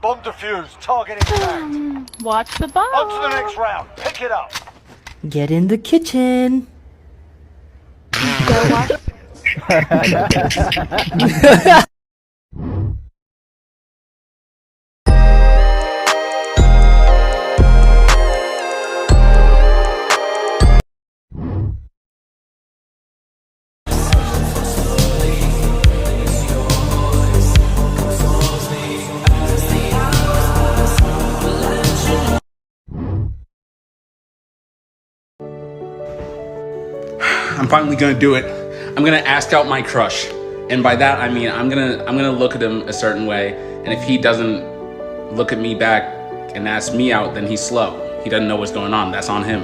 Bomb defused. Target intact. Watch the bomb. On to the next round. Pick it up. Get in the kitchen. Go watch. I'm finally gonna do it. I'm gonna ask out my crush. And by that I mean I'm gonna look at him a certain way, and if he doesn't look at me back and ask me out, then he's slow. He doesn't know what's going on. That's on him.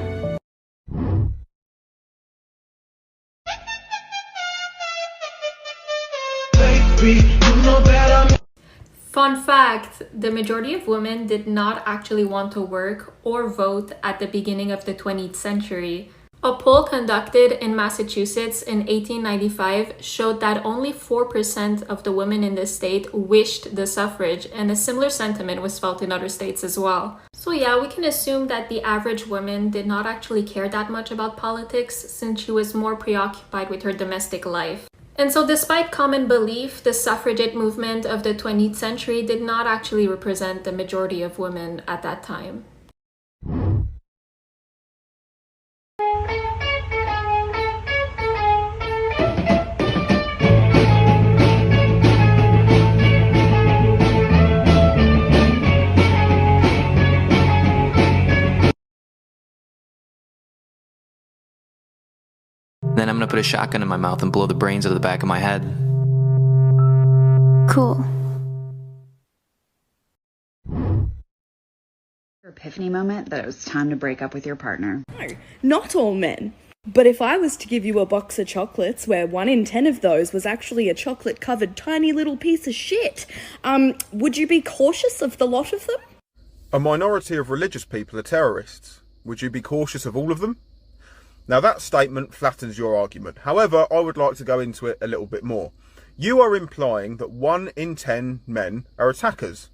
Fun fact, the majority of women did not actually want to work or vote at the beginning of the 20th century. A poll conducted in Massachusetts in 1895 showed that only 4% of the women in the state wished the suffrage, and a similar sentiment was felt in other states as well. So yeah, we can assume that the average woman did not actually care that much about politics, since she was more preoccupied with her domestic life. And so despite common belief, the suffragette movement of the 20th century did not actually represent the majority of women at that time. Then I'm gonna put a shotgun in my mouth and blow the brains out of the back of my head. Cool. Epiphany moment that it was time to break up with your partner. No, not all men. But if I was to give you a box of chocolates where 1 in 10 of those was actually a chocolate-covered tiny little piece of shit, would you be cautious of the lot of them? A minority of religious people are terrorists. Would you be cautious of all of them? Now that statement flattens your argument. However, I would like to go into it a little bit more. You are implying that 1 in 10 men are attackers.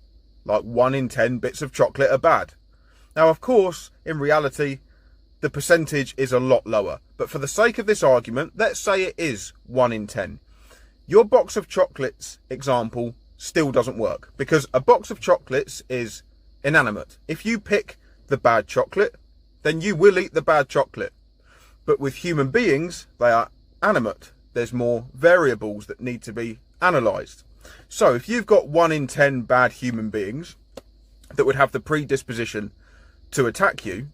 Like 1 in 10 bits of chocolate are bad. Now, of course, in reality, the percentage is a lot lower. But for the sake of this argument, let's say it is 1 in 10. Your box of chocolates example still doesn't work, because a box of chocolates is inanimate. If you pick the bad chocolate, then you will eat the bad chocolate. But with human beings, they are animate. There's more variables that need to be analysed. So if you've got 1 in 10 bad human beings that would have the predisposition to attack you,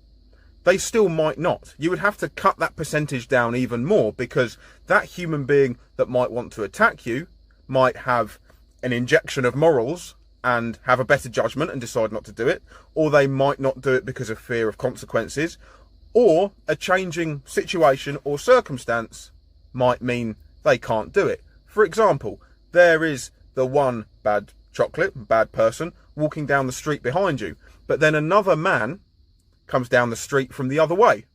they still might not. You would have to cut that percentage down even more, because that human being that might want to attack you might have an injection of morals and have a better judgment and decide not to do it, or they might not do it because of fear of consequences, or a changing situation or circumstance might mean they can't do it. For example, there is the one bad chocolate, bad person, walking down the street behind you, but then another man comes down the street from the other way.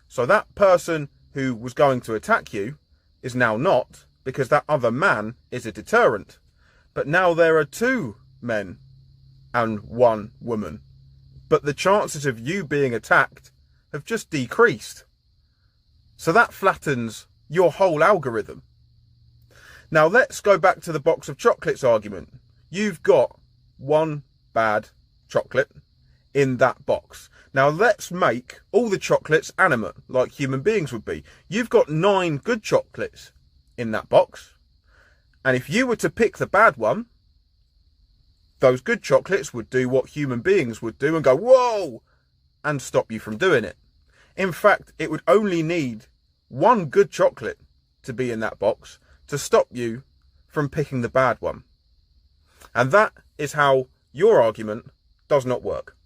So that person who was going to attack you is now not, because that other man is a deterrent. But now there are 2 men and 1 woman. But the chances of you being attacked have just decreased. So that flattens your whole algorithm. Now let's go back to the box of chocolates argument. You've got 1 bad chocolate in that box. Now let's make all the chocolates animate, like human beings would be. You've got 9 good chocolates in that box. And if you were to pick the bad one, those good chocolates would do what human beings would do and go, whoa, and stop you from doing it. In fact, it would only need 1 good chocolate to be in that box to stop you from picking the bad one. And that is how your argument does not work.